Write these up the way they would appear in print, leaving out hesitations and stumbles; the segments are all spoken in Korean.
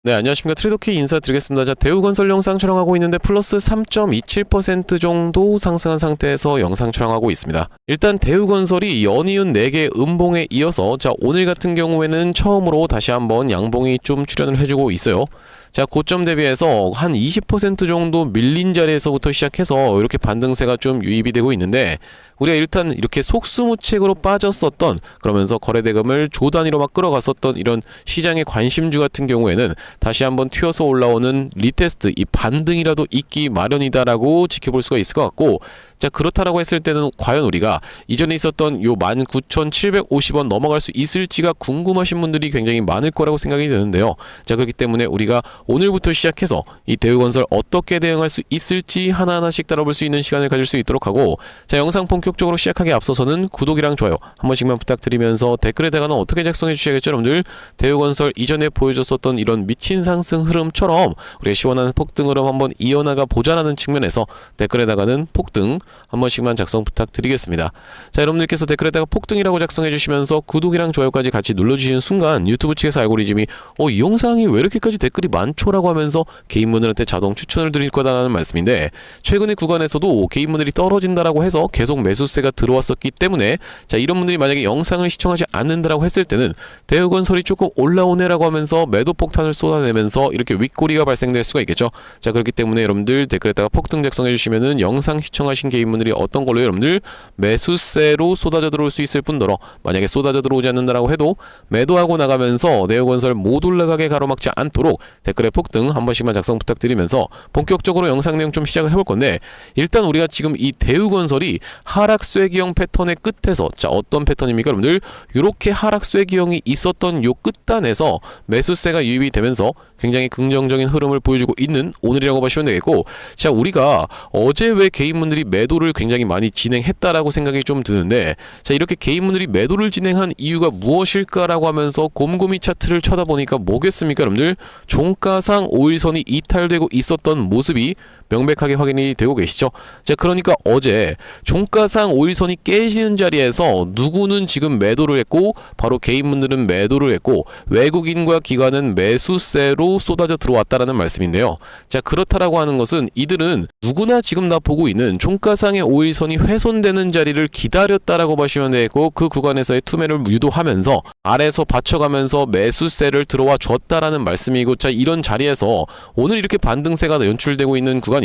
네, 안녕하십니까. 트레이더키 인사드리겠습니다. 자, 대우건설 영상 촬영하고 있는데 플러스 3.27% 정도 상승한 상태에서 영상 촬영하고 있습니다. 일단 대우건설이 연이은 4개 음봉에 이어서 자, 오늘 같은 경우에는 처음으로 다시 한번 양봉이 좀 출현을 해주고 있어요. 자, 고점 대비해서 한 20% 정도 밀린 자리에서부터 시작해서 이렇게 반등세가 좀 유입이 되고 있는데, 우리가 일단 이렇게 속수무책으로 빠졌었던, 그러면서 거래대금을 조 단위로 막 끌어갔었던 이런 시장의 관심주 같은 경우에는 다시 한번 튀어서 올라오는 리테스트, 이 반등이라도 있기 마련이다라고 지켜볼 수가 있을 것 같고, 자, 그렇다라고 했을 때는 과연 우리가 이전에 있었던 요 19,750원 넘어갈 수 있을지가 궁금하신 분들이 굉장히 많을 거라고 생각이 드는데요. 자, 그렇기 때문에 우리가 오늘부터 시작해서 이 대우건설 어떻게 대응할 수 있을지 하나하나씩 따라볼 수 있는 시간을 가질 수 있도록 하고, 자, 영상 본격적으로 시작하기 앞서서는 구독이랑 좋아요 한 번씩만 부탁드리면서 댓글에다가는 어떻게 작성해 주셔야겠죠, 여러분들. 대우건설 이전에 보여줬었던 이런 미친 상승 흐름처럼 우리가 시원한 폭등 흐름 한번 이어나가 보자라는 측면에서 댓글에다가는 폭등 한 번씩만 작성 부탁드리겠습니다. 자, 여러분들께서 댓글에다가 폭등이라고 작성해 주시면서 구독이랑 좋아요까지 같이 눌러주시는 순간 유튜브 측에서 알고리즘이 이 영상이 왜 이렇게까지 댓글이 많죠라고 하면서 개인분들한테 자동 추천을 드릴 거다라는 말씀인데, 최근의 구간에서도 개인분들이 떨어진다라고 해서 계속 매수세가 들어왔었기 때문에, 자, 이런 분들이 만약에 영상을 시청하지 않는다라고 했을 때는 대우건설이 조금 올라오네라고 하면서 매도 폭탄을 쏟아내면서 이렇게 윗꼬리가 발생될 수가 있겠죠. 자, 그렇기 때문에 여러분들 댓글에다가 폭등 작성해 주시면은 영상 시청하신 개인분들이 어떤 걸로 여러분들 매수세로 쏟아져 들어올 수 있을 뿐더러, 만약에 쏟아져 들어오지 않는다라고 해도 매도하고 나가면서 대우건설 못 올라가게 가로막지 않도록 댓글에 폭등 한 번씩만 작성 부탁드리면서 본격적으로 영상 내용 좀 시작을 해볼 건데, 일단 우리가 지금 이 대우건설이 하락 쐐기형 패턴의 끝에서, 자, 어떤 패턴입니까 여러분들? 이렇게 하락 쐐기형이 있었던 요 끝단에서 매수세가 유입이 되면서 굉장히 긍정적인 흐름을 보여주고 있는 오늘이라고 보시면 되겠고, 자, 우리가 어제 왜 개인분들이 매도를 굉장히 많이 진행했다라고 생각이 좀 드는데, 자, 이렇게 개인분들이 매도를 진행한 이유가 무엇일까라고 하면서 곰곰이 차트를 쳐다보니까 뭐겠습니까 여러분들? 종가상 5일선이 이탈되고 있었던 모습이 명백하게 확인이 되고 계시죠. 자, 그러니까 어제 종가상 5일선이 깨지는 자리에서 누구는 지금 매도를 했고, 바로 개인분들은 매도를 했고, 외국인과 기관은 매수세로 쏟아져 들어왔다라는 말씀인데요. 자, 그렇다라고 하는 것은 이들은 누구나 지금 다 보고 있는 종가상의 5일선이 훼손되는 자리를 기다렸다라고 보시면 되고, 그 구간에서의 투매를 유도하면서 아래에서 받쳐가면서 매수세를 들어와 줬다라는 말씀이고, 자, 이런 자리에서 오늘 이렇게 반등세가 연출되고 있는 구간인데,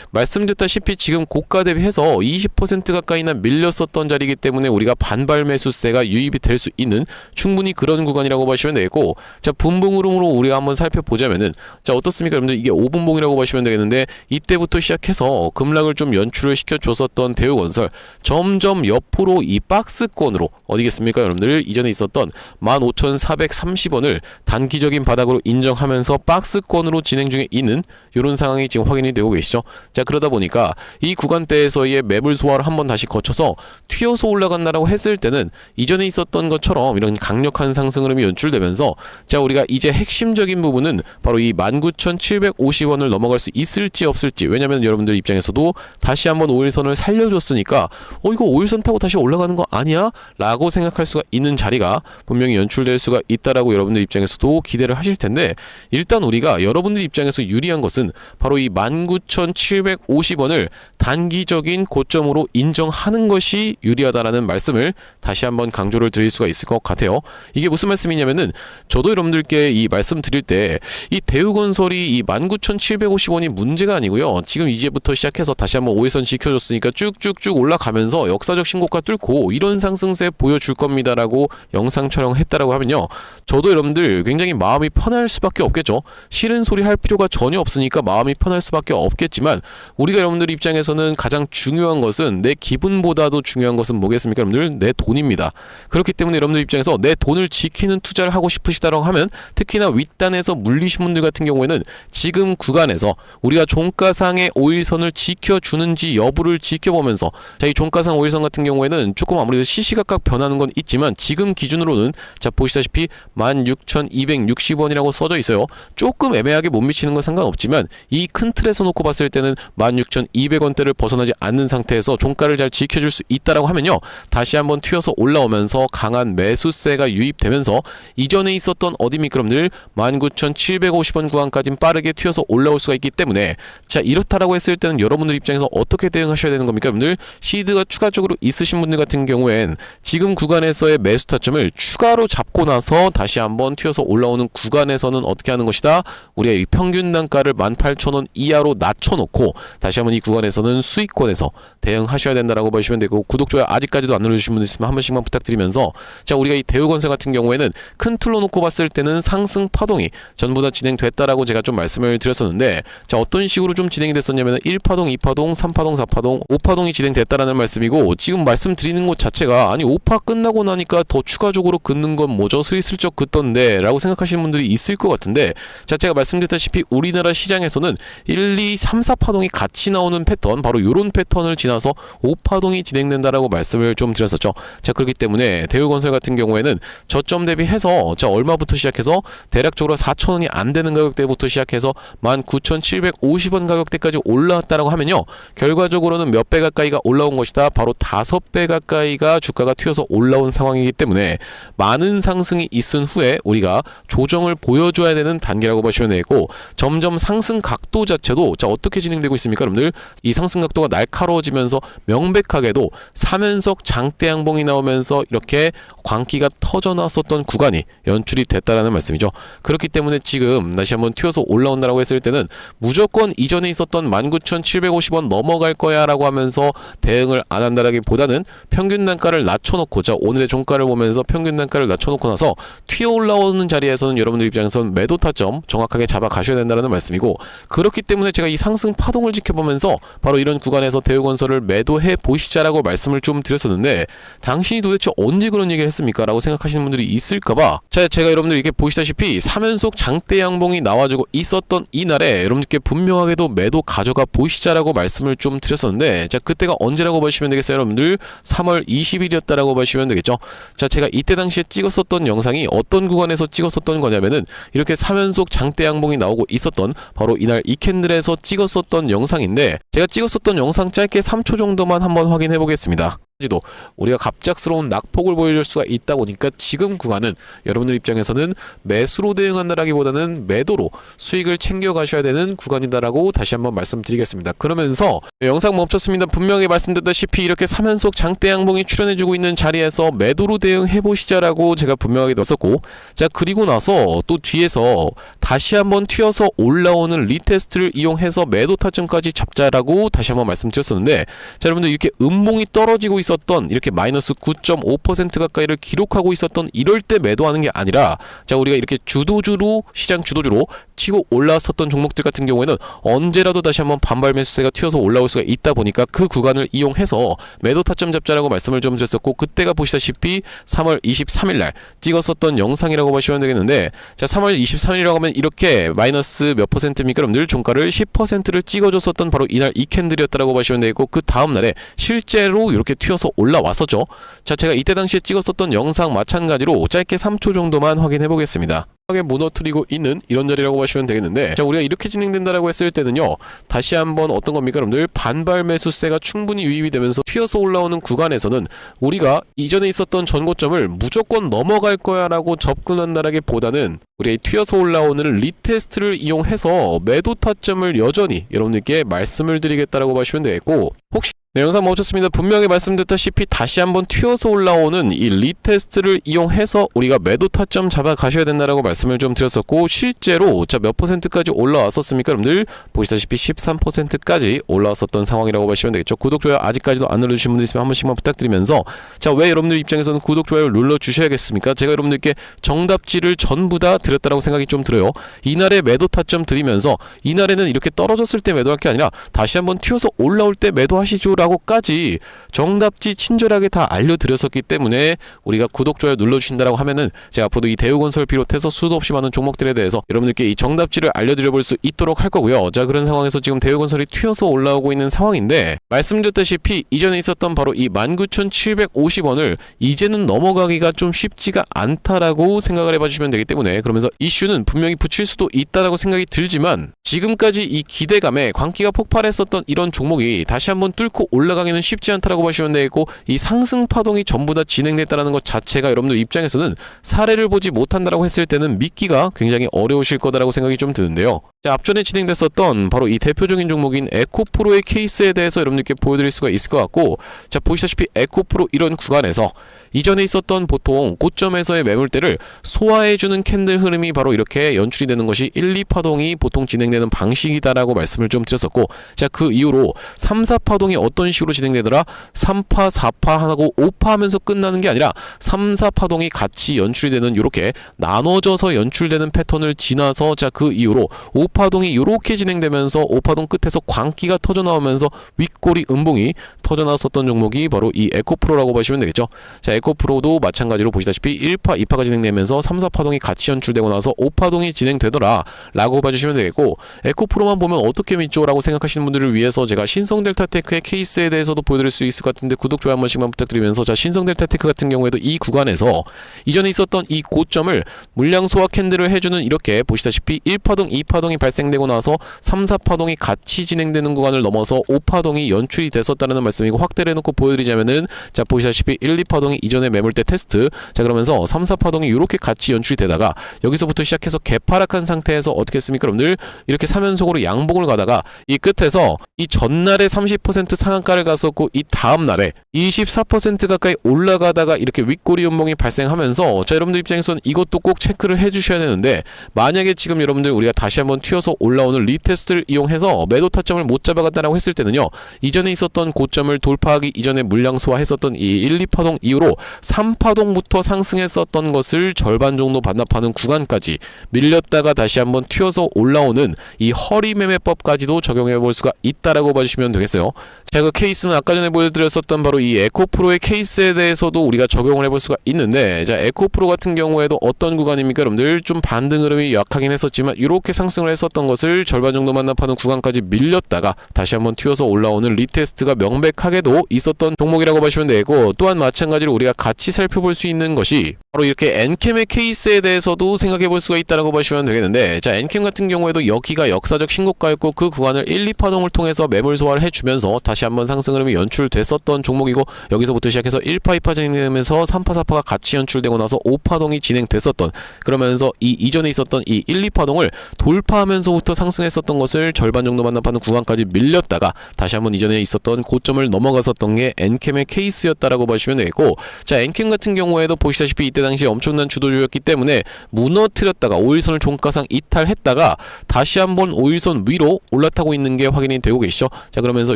말씀드렸다시피 지금 고가 대비해서 20% 가까이나 밀렸었던 자리이기 때문에 우리가 반발 매수세가 유입이 될 수 있는 충분히 그런 구간이라고 보시면 되겠고, 자, 분봉 흐름으로 우리가 한번 살펴보자면은, 자, 어떻습니까 여러분들? 이게 5분봉이라고 보시면 되겠는데, 이때부터 시작해서 급락을 좀 연출을 시켜줬었던 대우건설, 점점 옆으로 이 박스권으로, 어디겠습니까 여러분들? 이전에 있었던 15,430원을 단기적인 바닥으로 인정하면서 박스권으로 진행 중에 있는 이런 상황이 지금 확인이 되고 계시죠. 자, 그러다 보니까 이 구간대에서의 매물 소화를 한번 다시 거쳐서 튀어서 올라간다라고 했을 때는 이전에 있었던 것처럼 이런 강력한 상승 흐름이 연출되면서, 자, 우리가 이제 핵심적인 부분은 바로 이 19,750원을 넘어갈 수 있을지 없을지. 왜냐면 여러분들 입장에서도 다시 한번 5일선을 살려줬으니까 이거 5일선 타고 다시 올라가는 거 아니야? 라고 생각할 수가 있는 자리가 분명히 연출될 수가 있다라고 여러분들 입장에서도 기대를 하실 텐데, 일단 우리가 여러분들 입장에서 유리한 것은 바로 이 19,750원을 단기적인 고점으로 인정하는 것이 유리하다라는 말씀을 다시 한번 강조를 드릴 수가 있을 것 같아요. 이게 무슨 말씀이냐면은, 저도 여러분들께 이 말씀 드릴 때 이 대우건설이 이 19,750원이 문제가 아니고요. 지금 이제부터 시작해서 다시 한번 5일선 지켜줬으니까 쭉쭉쭉 올라가면서 역사적 신고가 뚫고 이런 상승세 보여줄 겁니다라고 영상 촬영했다라고 하면요, 저도 여러분들 굉장히 마음이 편할 수밖에 없겠죠. 싫은 소리 할 필요가 전혀 없으니까 마음이 편할 수밖에 없겠지만, 우리가 여러분들 입장에서는 가장 중요한 것은, 내 기분보다도 중요한 것은 뭐겠습니까 여러분들? 내 돈입니다. 그렇기 때문에 여러분들 입장에서 내 돈을 지키는 투자를 하고 싶으시다라고 하면, 특히나 윗단에서 물리신 분들 같은 경우에는 지금 구간에서 우리가 종가상의 5일선을 지켜주는지 여부를 지켜보면서, 자, 이 종가상 5일선 같은 경우에는 조금 아무래도 시시각각 변하는 건 있지만 지금 기준으로는, 자, 보시다시피 16,260원이라고 써져 있어요. 조금 애매하게 못 미치는 건 상관없지만 이 큰 틀에서 놓고 틀어놓고 봤을 때는 16,200원대를 벗어나지 않는 상태에서 종가를 잘 지켜줄 수 있다라고 하면요, 다시 한번 튀어서 올라오면서 강한 매수세가 유입되면서 이전에 있었던 어디입니까 여러분들 19,750원 구간까지 빠르게 튀어서 올라올 수가 있기 때문에, 자 이렇다라고 했을 때는 여러분들 입장에서 어떻게 대응하셔야 되는 겁니까 여러분들? 시드가 추가적으로 있으신 분들 같은 경우엔 지금 구간에서의 매수 타점을 추가로 잡고 나서 다시 한번 튀어서 올라오는 구간에서는 어떻게 하는 것이다? 우리의 이 평균 단가를 18,000원 이하로 낮춰놓고 다시 한번 이 구간에서는 수익권에서 대응하셔야 된다라고 보시면 되고, 구독, 좋아요 아직까지도 안 눌러주신 분 있으면 한 번씩만 부탁드리면서, 자 우리가 이 대우건설 같은 경우에는 큰 틀로 놓고 봤을 때는 상승 파동이 전부 다 진행됐다라고 제가 좀 말씀을 드렸었는데, 자 어떤 식으로 좀 진행이 됐었냐면 1파동, 2파동, 3파동, 4파동, 5파동이 진행됐다라는 말씀이고, 지금 말씀드리는 것 자체가 아니 5파 끝나고 나니까 더 추가적으로 긋는 건 뭐죠? 슬슬쩍 긋던데 라고 생각하시는 분들이 있을 것 같은데, 자 제가 말씀드렸다시피 우리나라 시장에서는 1, 2, 3, 4파동이 같이 나오는 패턴, 바로 요런 패턴을 지나서 5파동이 진행된다라고 말씀을 좀 드렸었죠. 자 그렇기 때문에 대우건설 같은 경우에는 저점 대비해서 자 얼마부터 시작해서 대략적으로 4,000원이 안 되는 가격대부터 시작해서 19,750원 가격대까지 올라왔다라고 하면요, 결과적으로는 몇 배 가까이가 올라온 것이다. 바로 5배 가까이가 주가가 튀어서 올라온 상황이기 때문에 많은 상승이 있은 후에 우리가 조정을 보여줘야 되는 단계라고 보시면 되고, 점점 상승 각도 자체도 자 어떻게 진행되고 있습니까 여러분들? 이 상승 각도가 날카로워지면서 명백하게도 3연속 장대 양봉이 나오면서 이렇게 광기가 터져나왔었던 구간이 연출이 됐다라는 말씀이죠. 그렇기 때문에 지금 다시 한번 튀어서 올라온다라고 했을 때는 무조건 이전에 있었던 19,750원 넘어갈 거야 라고 하면서 대응을 안 한다라기보다는 평균 단가를 낮춰놓고, 자 오늘의 종가를 보면서 평균 단가를 낮춰놓고 나서 튀어 올라오는 자리에서는 여러분들 입장에서는 매도 타점 정확하게 잡아 가셔야 된다는 말씀이고, 그렇기 때문에 제가 이 상승 파동을 지켜보면서 바로 이런 구간에서 대우건설을 매도해 보시자라고 말씀을 좀 드렸었는데, 당신이 도대체 언제 그런 얘기를 했습니까? 라고 생각하시는 분들이 있을까봐, 자 제가 여러분들 이렇게 보시다시피 3연속 장대 양봉이 나와주고 있었던 이날에 여러분들께 분명하게도 매도 가져가 보시자라고 말씀을 좀 드렸었는데, 자 그때가 언제라고 보시면 되겠어요 여러분들? 3월 20일이었다라고 보시면 되겠죠. 자 제가 이때 당시에 찍었었던 영상이 어떤 구간에서 찍었었던 거냐면은 이렇게 3연속 장대 양봉이 나오고 있었던 바로 이날 이 캔들에서 찍었었던 영상인데, 제가 찍었었던 영상 짧게 3초 정도만 한번 확인해 보겠습니다. 도 우리가 갑작스러운 낙폭을 보여줄 수가 있다 보니까 지금 구간은 여러분들 입장에서는 매수로 대응한다라기보다는 매도로 수익을 챙겨 가셔야 되는 구간이다라고 다시 한번 말씀드리겠습니다. 그러면서 영상 멈췄습니다. 분명히 말씀드렸다시피 이렇게 3연속 장대 양봉이 출현해주고 있는 자리에서 매도로 대응해 보시자라고 제가 분명하게 넣었었고, 자 그리고 나서 또 뒤에서 다시 한번 튀어서 올라오는 리테스트를 이용해서 매도 타점까지 잡자라고 다시 한번 말씀드렸었는데, 자 여러분들 이렇게 음봉이 떨어지고 있었던, 이렇게 마이너스 9.5% 가까이를 기록하고 있었던 이럴 때 매도하는 게 아니라, 자 우리가 이렇게 주도주로, 시장 주도주로 치고 올라왔었던 종목들 같은 경우에는 언제라도 다시 한번 반발 매수세가 튀어서 올라올 수가 있다 보니까 그 구간을 이용해서 매도 타점 잡자라고 말씀을 좀 드렸었고, 그때가 보시다시피 3월 23일날 찍었었던 영상이라고 보시면 되겠는데, 자 3월 23일이라고 하면 이렇게 마이너스 몇 퍼센트입니까 여러분들? 종가를 10%를 찍어줬었던 바로 이날 이 캔들이었다라고 보시면 되고, 그 다음날에 실제로 이렇게 튀어서 올라왔었죠. 자 제가 이때 당시에 찍었었던 영상 마찬가지로 짧게 3초 정도만 확인해 보겠습니다. 무너뜨리고 있는 이런 자리라고 보시면 되겠는데, 자 우리가 이렇게 진행된다라고 했을 때는요, 다시 한번 어떤 겁니까 여러분들? 반발 매수세가 충분히 유입이 되면서 튀어서 올라오는 구간에서는 우리가 이전에 있었던 전고점을 무조건 넘어갈 거야 라고 접근한다라기보다는 우리가 튀어서 올라오는 리테스트를 이용해서 매도 타점을 여전히 여러분들께 말씀을 드리겠다라고 보시면 되겠고, 혹시 네, 영상 멈췄습니다. 분명히 말씀드렸다시피 다시 한번 튀어서 올라오는 이 리테스트를 이용해서 우리가 매도 타점 잡아 가셔야 된다라고 말씀을 좀 드렸었고, 실제로 자 몇 퍼센트까지 올라왔었습니까 여러분들? 보시다시피 13%까지 올라왔었던 상황이라고 보시면 되겠죠. 구독, 좋아요 아직까지도 안 눌러주신 분들 있으면 한 번씩만 부탁드리면서, 자 왜 여러분들 입장에서는 구독, 좋아요를 눌러주셔야겠습니까? 제가 여러분들께 정답지를 전부 다 드렸다라고 생각이 좀 들어요. 이날의 매도 타점 드리면서 이날에는 이렇게 떨어졌을 때 매도할 게 아니라 다시 한번 튀어서 올라올 때 매도하시죠 라고까지 정답지 친절하게 다 알려드렸었기 때문에 우리가 구독, 좋아요 눌러주신다라고 하면은 제가 앞으로도 이 대우건설 비롯해서 수도 없이 많은 종목들에 대해서 여러분들께 이 정답지를 알려드려 볼 수 있도록 할 거고요. 자 그런 상황에서 지금 대우건설이 튀어서 올라오고 있는 상황인데, 말씀드렸다시피 이전에 있었던 바로 이 19,750원을 이제는 넘어가기가 좀 쉽지가 않다라고 생각을 해봐 주시면 되기 때문에, 그럼 그러면서 이슈는 분명히 붙일 수도 있다라고 생각이 들지만 지금까지 이 기대감에 광기가 폭발했었던 이런 종목이 다시 한번 뚫고 올라가기는 쉽지 않다라고 보시면 되겠고, 이 상승 파동이 전부 다 진행됐다는 것 자체가 여러분들 입장에서는 사례를 보지 못한다라고 했을 때는 믿기가 굉장히 어려우실 거다라고 생각이 좀 드는데요. 자, 앞전에 진행됐었던 바로 이 대표적인 종목인 에코프로의 케이스에 대해서 여러분들께 보여드릴 수가 있을 것 같고, 자, 보시다시피 에코프로 이런 구간에서 이전에 있었던 보통 고점에서의 매물대를 소화해주는 캔들 흐름이 바로 이렇게 연출이 되는 것이 1, 2파동이 보통 진행되는 방식이다라고 말씀을 좀 드렸었고, 자, 그 이후로 3, 4파동이 어떤 식으로 진행되더라? 3파, 4파 하고 5파 하면서 끝나는 게 아니라 3, 4파동이 같이 연출이 되는 이렇게 나눠져서 연출되는 패턴을 지나서, 자, 그 이후로 5파동이 이렇게 진행되면서 5파동 끝에서 광기가 터져 나오면서 윗꼬리 음봉이 터져 나왔었던 종목이 바로 이 에코프로라고 보시면 되겠죠. 자, 에코프로도 마찬가지로 보시다시피 1파, 2파가 진행되면서 3, 4파동이 같이 연출되고 나서 5파동이 진행되더라 라고 봐주시면 되겠고, 에코프로만 보면 어떻게 믿죠? 라고 생각하시는 분들을 위해서 제가 신성델타테크의 케이스에 대해서도 보여드릴 수 있을 것 같은데 구독, 좋아요 한 번씩만 부탁드리면서, 자, 신성델타테크 같은 경우에도 이 구간에서 이전에 있었던 이 고점을 물량 소화 캔들을 해주는 이렇게 보시다시피 1파동, 2파동이 발생되고 나서 3, 4파동이 같이 진행되는 구간을 넘어서 5파동이 연출이 됐었다는 말씀이고, 확대를 해놓고 보여드리자면은, 자, 보시다시피 1, 2파동이 이전에 매물대 테스트, 자, 그러면서 3, 4파동이 이렇게 같이 연출이 되다가 여기서부터 시작해서 개파락한 상태에서 어떻게 했습니까 여러분들? 이렇게 3연속으로 양봉을 가다가 이 끝에서 이 전날에 30% 상한가를 갔었고, 이 다음날에 24% 가까이 올라가다가 이렇게 윗꼬리 연봉이 발생하면서, 자, 여러분들 입장에서는 이것도 꼭 체크를 해주셔야 되는데, 만약에 지금 여러분들 우리가 다시 한번 튀어서 올라오는 리테스트를 이용해서 매도 타점을 못 잡아간다라고 했을 때는요, 이전에 있었던 고점을 돌파하기 이전에 물량 소화했었던 이 1, 2파동 이후로 3파동부터 상승했었던 것을 절반 정도 반납하는 구간까지 밀렸다가 다시 한번 튀어서 올라오는 이 허리매매법까지도 적용해 볼 수가 있다라고 봐주시면 되겠어요. 자, 그 케이스는 아까 전에 보여드렸었던 바로 이 에코프로의 케이스에 대해서도 우리가 적용을 해볼 수가 있는데, 자, 에코프로 같은 경우에도 어떤 구간입니까 여러분들? 좀 반등 흐름이 약하긴 했었지만 이렇게 상승을 했었던 것을 절반 정도 반납하는 구간까지 밀렸다가 다시 한번 튀어서 올라오는 리테스트가 명백하게도 있었던 종목이라고 보시면 되고, 또한 마찬가지로 우리가 같이 살펴볼 수 있는 것이 바로 이렇게 엔캠의 케이스에 대해서도 생각해 볼 수가 있다라고 보시면 되겠는데, 자, 엔캠 같은 경우에도 여기가 역사적 신고가였고 그 구간을 1, 2파동을 통해서 매물 소화를 해주면서 다시 한번 상승 흐름이 연출됐었던 종목이고, 여기서부터 시작해서 1파, 2파 진행되면서 3파, 4파가 같이 연출되고 나서 5파동이 진행됐었던, 그러면서 이 이전에 있었던 이 1, 2파동을 돌파하면서부터 상승했었던 것을 절반 정도 반납하는 구간까지 밀렸다가 다시 한번 이전에 있었던 고점을 넘어갔었던 게 엔캠의 케이스였다라고 보시면 되겠고, 자, 엔캠 같은 경우에도 보시다시피 이때 당시에 엄청난 주도주였기 때문에 무너뜨렸다가 5일선을 종가상 이탈했다가 다시 한번 5일선 위로 올라타고 있는 게 확인이 되고 계시죠. 자, 그러면서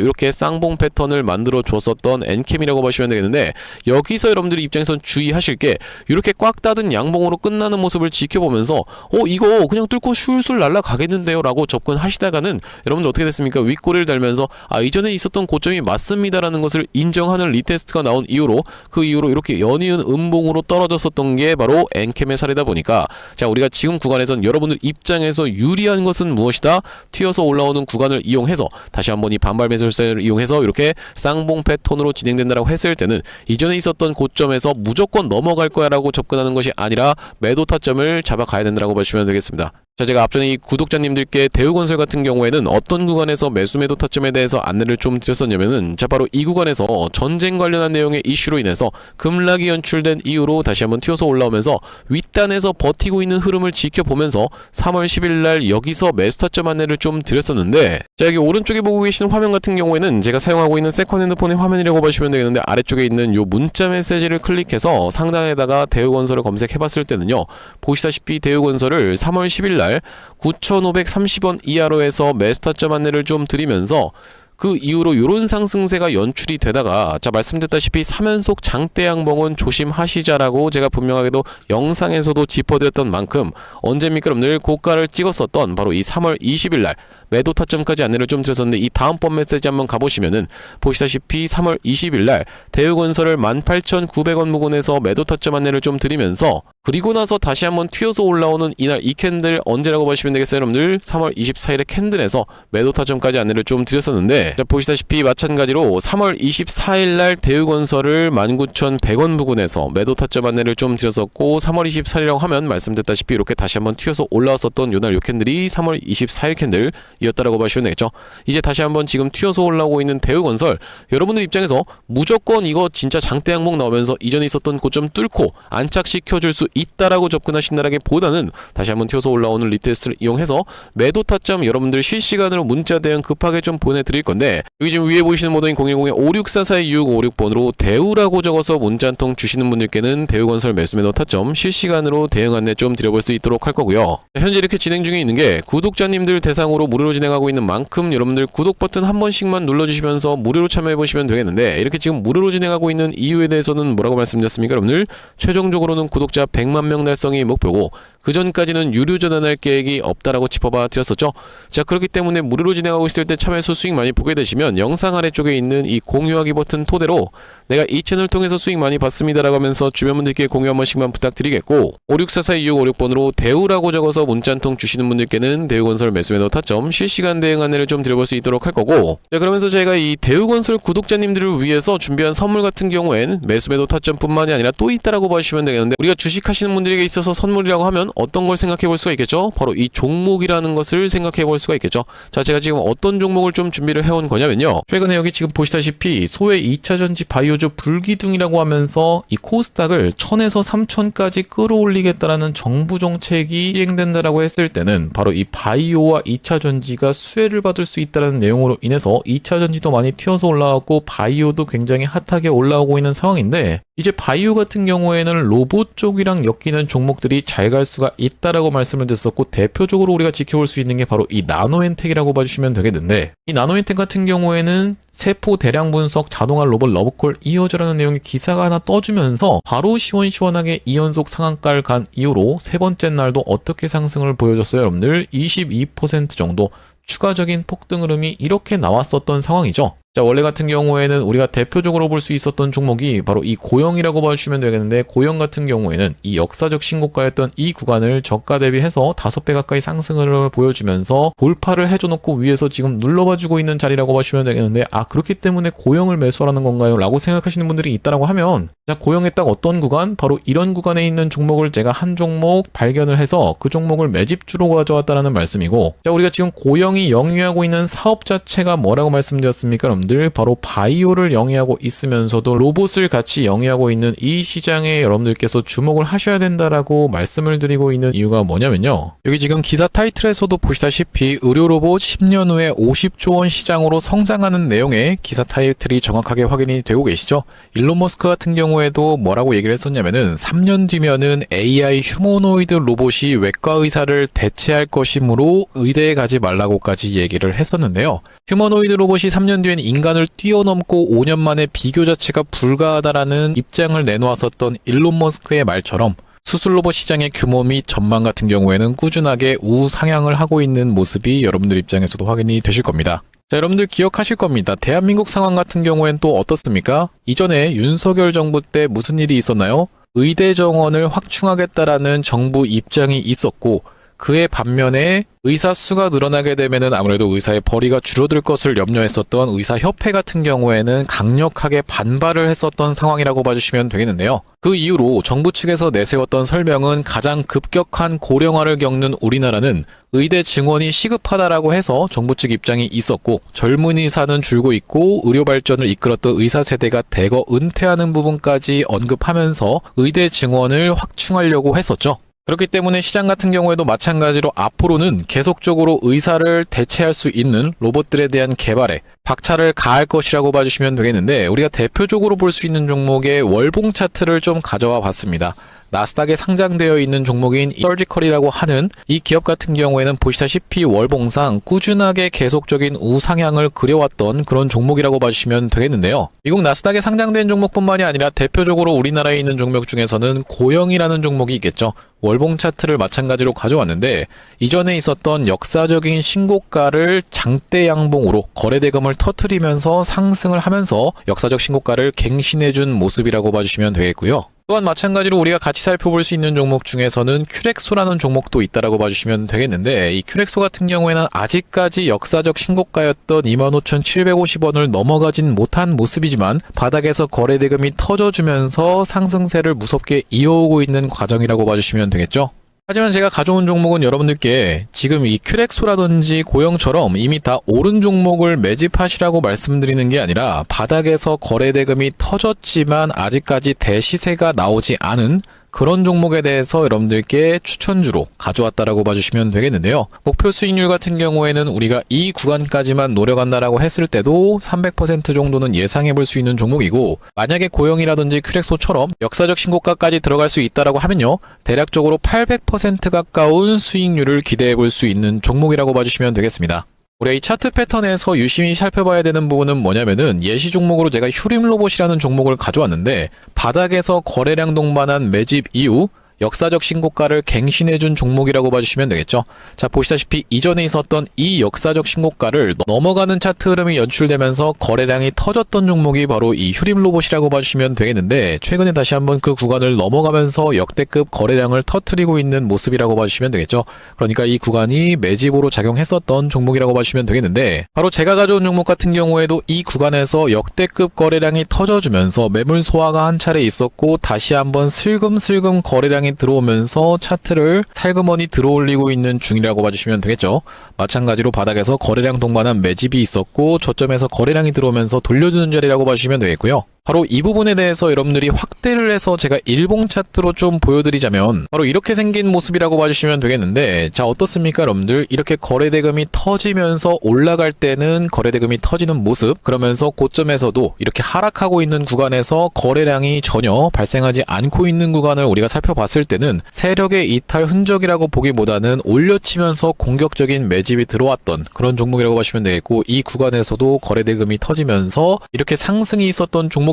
이렇게 쌍봉 패턴을 만들어 줬었던 엔캠이라고 보시면 되겠는데, 여기서 여러분들이 입장에선 주의하실 게 이렇게 꽉 닫은 양봉으로 끝나는 모습을 지켜보면서 이거 그냥 뚫고 슐술 날아가겠는데요 라고 접근하시다가는 여러분들 어떻게 됐습니까? 윗꼬리를 달면서 이전에 있었던 고점이 맞습니다 라는 것을 인정하는 리테스트가 나온 이후로 그 이후로 이렇게 연이은 음봉으로 떨어졌었던 게 바로 엔캠의 사례다 보니까, 자, 우리가 지금 구간에선 여러분들 입장에서 유리한 것은 무엇이다? 튀어서 올라오는 구간을 이용해서 다시 한번 이 반발 매수세를 이용해서 이렇게 쌍봉 패턴으로 진행된다라고 했을 때는 이전에 있었던 고점에서 무조건 넘어갈 거야 라고 접근하는 것이 아니라 매도 타점을 잡아가야 된다고 보시면 되겠습니다. 자, 제가 앞전에 이 구독자님들께 대우건설 같은 경우에는 어떤 구간에서 매수 매도 타점에 대해서 안내를 좀 드렸었냐면은, 자, 바로 이 구간에서 전쟁 관련한 내용의 이슈로 인해서 급락이 연출된 이후로 다시 한번 튀어서 올라오면서 윗단에서 버티고 있는 흐름을 지켜보면서 3월 10일날 여기서 매수 타점 안내를 좀 드렸었는데, 자, 여기 오른쪽에 보고 계시는 화면 같은 경우에는 제가 사용하고 있는 세컨 핸드폰의 화면이라고 보시면 되겠는데, 아래쪽에 있는 요 문자 메시지를 클릭해서 상단에다가 대우건설을 검색해봤을 때는요, 보시다시피 대우건설을 3월 10일날 9,530원 이하로 해서 매수 타점 안내를 좀 드리면서 그 이후로 요런 상승세가 연출이 되다가, 자, 말씀드렸다시피 3연속 장대 양봉은 조심하시자라고 제가 분명하게도 영상에서도 짚어드렸던 만큼 언제입니까 여러분들? 고가를 찍었었던 바로 이 3월 20일날 매도 타점까지 안내를 좀 드렸었는데, 이 다음번 메시지 한번 가보시면은 보시다시피 3월 20일날 대우건설을 18,900원 부근에서 매도 타점 안내를 좀 드리면서 그리고 나서 다시 한번 튀어서 올라오는 이날 이 캔들 언제라고 보시면 되겠어요, 여러분들? 3월 24일에 캔들에서 매도 타점까지 안내를 좀 드렸었는데, 자, 보시다시피 마찬가지로 3월 24일 날 대우건설을 19,100원 부근에서 매도 타점 안내를 좀 드렸었고, 3월 24일이라고 하면 말씀드렸다시피 이렇게 다시 한번 튀어서 올라왔었던 요날 요 캔들이 3월 24일 캔들이었다라고 보시면 되겠죠. 이제 다시 한번 지금 튀어서 올라오고 있는 대우건설, 여러분들 입장에서 무조건 이거 진짜 장대 항목 나오면서 이전에 있었던 고점 뚫고 안착시켜줄 수 있다라고 접근하신다라기보다는 다시 한번 튀어서 올라오는 리테스트를 이용해서 매도 타점 여러분들 실시간으로 문자 대응 급하게 좀 보내드릴 건데, 여기 지금 위에 보이시는 모델인 010-5644-2656번으로 대우라고 적어서 문자 한 통 주시는 분들께는 대우건설 매수 매도 타점 실시간으로 대응 안내 좀 드려볼 수 있도록 할 거고요. 현재 이렇게 진행 중에 있는 게 구독자님들 대상으로 무료로 진행하고 있는 만큼 여러분들 구독 버튼 한 번씩만 눌러주시면서 무료로 참여해보시면 되겠는데, 이렇게 지금 무료로 진행하고 있는 이유에 대해서는 뭐라고 말씀드렸습니까, 여러분들? 최종적으로는 구독자 100만 명 달성이 목표고, 그 전까지는 유료 전환할 계획이 없다라고 짚어봐 드렸었죠. 자, 그렇기 때문에 무료로 진행하고 있을 때 참여해서 수익 많이 보게 되시면 영상 아래쪽에 있는 이 공유하기 버튼 토대로 내가 이 채널 통해서 수익 많이 봤습니다라고 하면서 주변 분들께 공유 한 번씩만 부탁드리겠고, 5644-2656번으로 대우라고 적어서 문자 한 통 주시는 분들께는 대우건설 매수 매도 타점 실시간 대응 안내를 좀 드려볼 수 있도록 할 거고, 자, 그러면서 제가 이 대우건설 구독자님들을 위해서 준비한 선물 같은 경우엔 매수 매도 타점뿐만이 아니라 또 있다라고 봐주시면 되겠는데, 우리가 주식하시는 분들에게 있어서 선물이라고 하면 어떤 걸 생각해 볼 수가 있겠죠? 바로 이 종목이라는 것을 생각해 볼 수가 있겠죠. 자, 제가 지금 어떤 종목을 좀 준비를 해온 거냐면요, 최근에 여기 지금 보시다시피 소외 2차전지 바이오주 불기둥이라고 하면서 이 코스닥을 1000에서 3000까지 끌어올리겠다라는 정부 정책이 시행된다라고 했을 때는 바로 이 바이오와 2차전지가 수혜를 받을 수 있다는 내용으로 인해서 2차전지도 많이 튀어서 올라왔고 바이오도 굉장히 핫하게 올라오고 있는 상황인데, 이제 바이오 같은 경우에는 로봇 쪽이랑 엮이는 종목들이 잘 갈 수가 있다라고 말씀을 드렸었고, 대표적으로 우리가 지켜볼 수 있는 게 바로 이 나노엔텍이라고 봐주시면 되겠는데, 이 나노엔텍 같은 경우에는 세포 대량 분석 자동화 로봇 러브콜 이어져라는 내용의 기사가 하나 떠주면서 바로 시원시원하게 2연속 상한가를 간 이후로 세 번째 날도 어떻게 상승을 보여줬어요, 여러분들? 22% 정도 추가적인 폭등 흐름이 이렇게 나왔었던 상황이죠. 자, 원래 같은 경우에는 우리가 대표적으로 볼 수 있었던 종목이 바로 이 고영이라고 봐주시면 되겠는데, 고영 같은 경우에는 이 역사적 신고가였던 이 구간을 저가 대비해서 5배 가까이 상승을 보여주면서 돌파를 해줘놓고 위에서 지금 눌러봐주고 있는 자리라고 봐주시면 되겠는데, 아, 그렇기 때문에 고영을 매수하라는 건가요? 라고 생각하시는 분들이 있다라고 하면, 자, 고영의 딱 어떤 구간? 바로 이런 구간에 있는 종목을 제가 한 종목 발견을 해서 그 종목을 매집주로 가져왔다라는 말씀이고, 자, 우리가 지금 고영이 영위하고 있는 사업 자체가 뭐라고 말씀드렸습니까? 바로 바이오를 영위하고 있으면서도 로봇을 같이 영위하고 있는 이 시장에 여러분들께서 주목을 하셔야 된다라고 말씀을 드리고 있는 이유가 뭐냐면요, 여기 지금 기사 타이틀에서도 보시다시피 의료로봇 10년 후에 50조 원 시장으로 성장하는 내용의 기사 타이틀이 정확하게 확인이 되고 계시죠. 일론 머스크 같은 경우에도 뭐라고 얘기를 했었냐면은 3년 뒤면은 AI 휴머노이드 로봇이 외과 의사를 대체할 것이므로 의대에 가지 말라고까지 얘기를 했었는데요. 휴머노이드 로봇이 3년 뒤엔 인간을 뛰어넘고 5년 만에 비교 자체가 불가하다라는 입장을 내놓았었던 일론 머스크의 말처럼 수술 로봇 시장의 규모 및 전망 같은 경우에는 꾸준하게 우상향을 하고 있는 모습이 여러분들 입장에서도 확인이 되실 겁니다. 자, 여러분들 기억하실 겁니다. 대한민국 상황 같은 경우엔 또 어떻습니까? 이전에 윤석열 정부 때 무슨 일이 있었나요? 의대 정원을 확충하겠다라는 정부 입장이 있었고, 그의 반면에 의사 수가 늘어나게 되면은 아무래도 의사의 벌이가 줄어들 것을 염려했었던 의사협회 같은 경우에는 강력하게 반발을 했었던 상황이라고 봐주시면 되겠는데요. 그 이후로 정부 측에서 내세웠던 설명은 가장 급격한 고령화를 겪는 우리나라는 의대 증원이 시급하다라고 해서 정부 측 입장이 있었고, 젊은 의사는 줄고 있고 의료 발전을 이끌었던 의사 세대가 대거 은퇴하는 부분까지 언급하면서 의대 증원을 확충하려고 했었죠. 그렇기 때문에 시장 같은 경우에도 마찬가지로 앞으로는 계속적으로 의사를 대체할 수 있는 로봇들에 대한 개발에 박차를 가할 것이라고 봐주시면 되겠는데, 우리가 대표적으로 볼 수 있는 종목의 월봉 차트를 좀 가져와 봤습니다. 나스닥에 상장되어 있는 종목인 서지컬이라고 하는 이 기업 같은 경우에는 보시다시피 월봉상 꾸준하게 계속적인 우상향을 그려왔던 그런 종목이라고 봐주시면 되겠는데요. 미국 나스닥에 상장된 종목뿐만이 아니라 대표적으로 우리나라에 있는 종목 중에서는 고영이라는 종목이 있겠죠. 월봉 차트를 마찬가지로 가져왔는데, 이전에 있었던 역사적인 신고가를 장대 양봉으로 거래대금을 터뜨리면서 상승을 하면서 역사적 신고가를 갱신해준 모습이라고 봐주시면 되겠고요. 또한 마찬가지로 우리가 같이 살펴볼 수 있는 종목 중에서는 큐렉소라는 종목도 있다라고 봐주시면 되겠는데, 이 큐렉소 같은 경우에는 아직까지 역사적 신고가였던 25,750원을 넘어가진 못한 모습이지만 바닥에서 거래대금이 터져주면서 상승세를 무섭게 이어오고 있는 과정이라고 봐주시면 되겠죠. 하지만 제가 가져온 종목은 여러분들께 지금 이 큐렉소라든지 고영처럼 이미 다 오른 종목을 매집하시라고 말씀드리는 게 아니라 바닥에서 거래대금이 터졌지만 아직까지 대시세가 나오지 않은 그런 종목에 대해서 여러분들께 추천주로 가져왔다라고 봐주시면 되겠는데요. 목표 수익률 같은 경우에는 우리가 이 구간까지만 노려간다라고 했을 때도 300% 정도는 예상해 볼 수 있는 종목이고, 만약에 고영이라든지 큐렉소처럼 역사적 신고가까지 들어갈 수 있다라고 하면요, 대략적으로 800% 가까운 수익률을 기대해 볼 수 있는 종목이라고 봐주시면 되겠습니다. 우리가 이 차트 패턴에서 유심히 살펴봐야 되는 부분은 뭐냐면은, 예시 종목으로 제가 휴림로봇이라는 종목을 가져왔는데 바닥에서 거래량 동반한 매집 이후 역사적 신고가를 갱신해준 종목이라고 봐주시면 되겠죠. 자, 보시다시피 이전에 있었던 이 역사적 신고가를 넘어가는 차트 흐름이 연출되면서 거래량이 터졌던 종목이 바로 이 휴림로봇이라고 봐주시면 되겠는데, 최근에 다시 한번 그 구간을 넘어가면서 역대급 거래량을 터뜨리고 있는 모습이라고 봐주시면 되겠죠. 그러니까 이 구간이 매집으로 작용했었던 종목이라고 봐주시면 되겠는데, 바로 제가 가져온 종목 같은 경우에도 이 구간에서 역대급 거래량이 터져주면서 매물 소화가 한 차례 있었고, 다시 한번 슬금슬금 거래량이 들어오면서 차트를 살그머니 들어올리고 있는 중이라고 봐주시면 되겠죠. 마찬가지로 바닥에서 거래량 동반한 매집이 있었고 저점에서 거래량이 들어오면서 돌려주는 자리라고 봐주시면 되겠고요. 바로 이 부분에 대해서 여러분들이 확대를 해서 제가 일봉 차트로 좀 보여드리자면 바로 이렇게 생긴 모습이라고 봐주시면 되겠는데, 자, 어떻습니까 여러분들? 이렇게 거래대금이 터지면서 올라갈 때는 거래대금이 터지는 모습, 그러면서 고점에서도 이렇게 하락하고 있는 구간에서 거래량이 전혀 발생하지 않고 있는 구간을 우리가 살펴봤을 때는 세력의 이탈 흔적이라고 보기보다는 올려치면서 공격적인 매집이 들어왔던 그런 종목이라고 보시면 되겠고, 이 구간에서도 거래대금이 터지면서 이렇게 상승이 있었던 종목인데,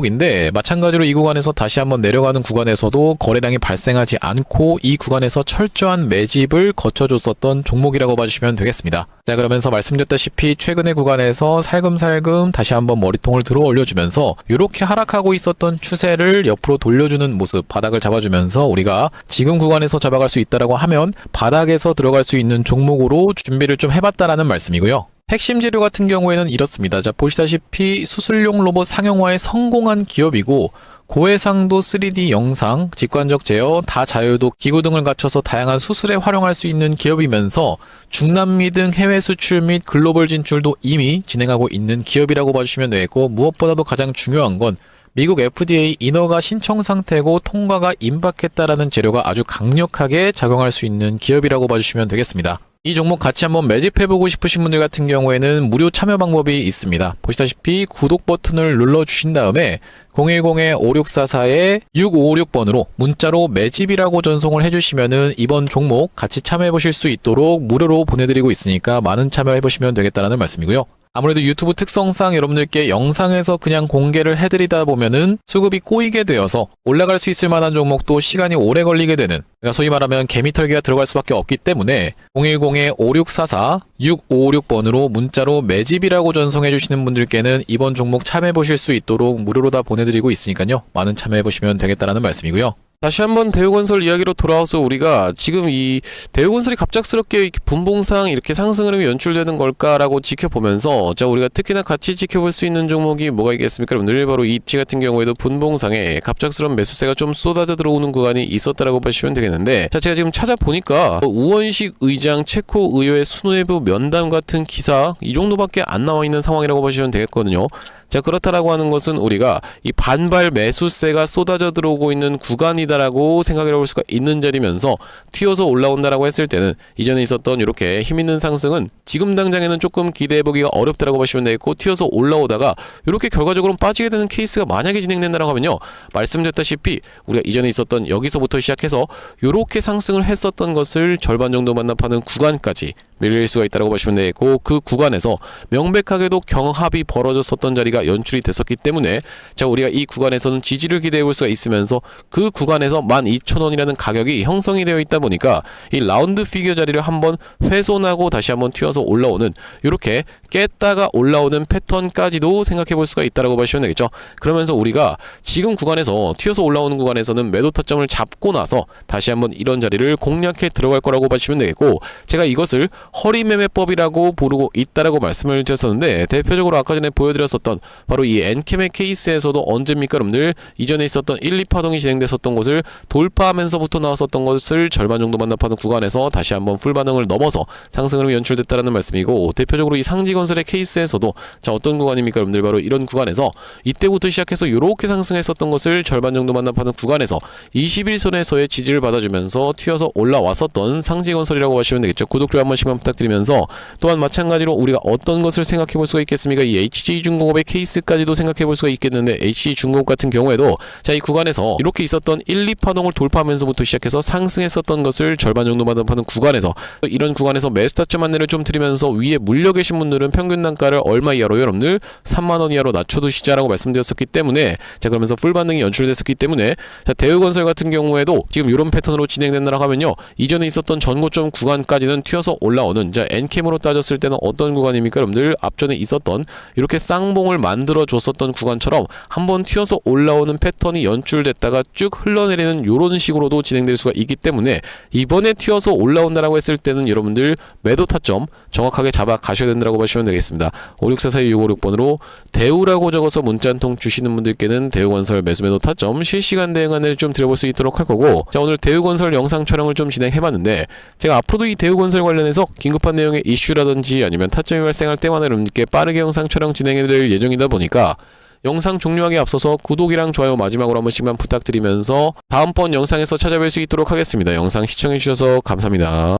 마찬가지로 이 구간에서 다시 한번 내려가는 구간에서도 거래량이 발생하지 않고 이 구간에서 철저한 매집을 거쳐줬었던 종목이라고 봐주시면 되겠습니다. 자, 그러면서 말씀드렸다시피 최근의 구간에서 살금살금 다시 한번 머리통을 들어 올려주면서 이렇게 하락하고 있었던 추세를 옆으로 돌려주는 모습, 바닥을 잡아주면서 우리가 지금 구간에서 잡아갈 수 있다라고 하면 바닥에서 들어갈 수 있는 종목으로 준비를 좀 해봤다라는 말씀이고요. 핵심 재료 같은 경우에는 이렇습니다. 자, 보시다시피 수술용 로봇 상용화에 성공한 기업이고, 고해상도 3D 영상, 직관적 제어, 다자유도 기구 등을 갖춰서 다양한 수술에 활용할 수 있는 기업이면서 중남미 등 해외 수출 및 글로벌 진출도 이미 진행하고 있는 기업이라고 봐주시면 되겠고, 무엇보다도 가장 중요한 건 미국 FDA 인허가 신청 상태고 통과가 임박했다라는 재료가 아주 강력하게 작용할 수 있는 기업이라고 봐주시면 되겠습니다. 이 종목 같이 한번 매집해보고 싶으신 분들 같은 경우에는 무료 참여 방법이 있습니다. 보시다시피 구독 버튼을 눌러주신 다음에 010-5644-6556번으로 문자로 매집이라고 전송을 해주시면은 이번 종목 같이 참여해보실 수 있도록 무료로 보내드리고 있으니까 많은 참여해보시면 되겠다라는 말씀이고요. 아무래도 유튜브 특성상 여러분들께 영상에서 그냥 공개를 해드리다 보면은 수급이 꼬이게 되어서 올라갈 수 있을 만한 종목도 시간이 오래 걸리게 되는, 그러니까 소위 말하면 개미털기가 들어갈 수밖에 없기 때문에 010-5644-6556번으로 문자로 매집이라고 전송해 주시는 분들께는 이번 종목 참여해보실 수 있도록 무료로 다 보내드리고 있으니까요, 많은 참여해보시면 되겠다라는 말씀이고요. 다시 한번 대우건설 이야기로 돌아와서 우리가 지금 이 대우건설이 갑작스럽게 분봉상 이렇게 상승 흐름이 연출되는 걸까라고 지켜보면서, 자, 우리가 특히나 같이 지켜볼 수 있는 종목이 뭐가 있겠습니까? 여러분들 바로 이치 같은 경우에도 분봉상에 갑작스러운 매수세가 좀 쏟아져 들어오는 구간이 있었다라고 보시면 되겠는데, 자, 제가 지금 찾아보니까 우원식 의장 체코 의회 수뇌부 면담 같은 기사 이 정도밖에 안 나와 있는 상황이라고 보시면 되겠거든요. 자, 그렇다라고 하는 것은 우리가 이 반발 매수세가 쏟아져 들어오고 있는 구간이다라고 생각을 해볼 수가 있는 자리면서 튀어서 올라온다라고 했을 때는 이전에 있었던 이렇게 힘있는 상승은 지금 당장에는 조금 기대해보기가 어렵다라고 보시면 되겠고, 튀어서 올라오다가 이렇게 결과적으로 빠지게 되는 케이스가 만약에 진행된다라고 하면요, 말씀드렸다시피 우리가 이전에 있었던 여기서부터 시작해서 이렇게 상승을 했었던 것을 절반 정도 반납하는 구간까지 밀릴 수가 있다고 보시면 되겠고, 그 구간에서 명백하게도 경합이 벌어졌었던 자리가 연출이 됐었기 때문에 자, 우리가 이 구간에서는 지지를 기대해 볼 수가 있으면서 그 구간에서 12,000원이라는 가격이 형성이 되어 있다 보니까 이 라운드 피겨 자리를 한번 훼손하고 다시 한번 튀어서 올라오는, 이렇게 깼다가 올라오는 패턴까지도 생각해 볼 수가 있다고 보시면 되겠죠. 그러면서 우리가 지금 구간에서 튀어서 올라오는 구간에서는 매도 타점을 잡고 나서 다시 한번 이런 자리를 공략해 들어갈 거라고 보시면 되겠고, 제가 이것을 허리매매법이라고 부르고 있다라고 말씀을 드렸었는데, 대표적으로 아까 전에 보여드렸었던 바로 이 엔캠의 케이스에서도 언제입니까 여러분들, 이전에 있었던 1, 2파동이 진행됐었던 것을 돌파하면서부터 나왔었던 것을 절반 정도 반납하는 구간에서 다시 한번 풀반응을 넘어서 상승으로 연출됐다라는 말씀이고, 대표적으로 이 상지건설의 케이스에서도 자, 어떤 구간입니까 여러분들, 바로 이런 구간에서 이때부터 시작해서 이렇게 상승했었던 것을 절반 정도 반납하는 구간에서 21선에서의 지지를 받아주면서 튀어서 올라왔었던 상지건설이라고 하시면 되겠죠. 구독, 좋아요 한 번씩만 부탁드리면서, 또한 마찬가지로 우리가 어떤 것을 생각해 볼 수가 있겠습니까? 이 HG중공업의 케이스까지도 생각해 볼 수가 있겠는데, HG중공업 같은 경우에도 자, 이 구간에서 이렇게 있었던 1, 2파동을 돌파하면서부터 시작해서 상승했었던 것을 절반 정도 반납하는 구간에서, 이런 구간에서 매수 타점 안내를 좀 드리면서 위에 물려 계신 분들은 평균 단가를 얼마 이하로 여러분들 3만원 이하로 낮춰두시자라고 말씀드렸었기 때문에, 자, 그러면서 풀 반응이 연출됐었기 때문에, 자, 대우건설 같은 경우에도 지금 이런 패턴으로 진행된다라고 하면요, 이전에 있었던 전고점 구간까지는 튀어서 올라오는, 자, 엔캠으로 따졌을 때는 어떤 구간입니까 여러분들, 앞전에 있었던 이렇게 쌍봉을 만들어 줬었던 구간처럼 한번 튀어서 올라오는 패턴이 연출됐다가 쭉 흘러내리는 요런 식으로도 진행될 수가 있기 때문에, 이번에 튀어서 올라온다라고 했을 때는 여러분들 매도 타점 정확하게 잡아 가셔야 된다고 보시면 되겠습니다. 5644-656번으로 대우라고 적어서 문자 한 통 주시는 분들께는 대우건설 매수 매도 타점 실시간 대응 안내를 좀 드려볼 수 있도록 할 거고, 자, 오늘 대우건설 영상 촬영을 좀 진행해봤는데, 제가 앞으로도 이 대우건설 관련해서 긴급한 내용의 이슈라든지 아니면 타점이 발생할 때마다 여러분께 빠르게 영상 촬영 진행해드릴 예정이다 보니까 영상 종료하기에 앞서서 구독이랑 좋아요 마지막으로 한 번씩만 부탁드리면서 다음번 영상에서 찾아뵐 수 있도록 하겠습니다. 영상 시청해주셔서 감사합니다.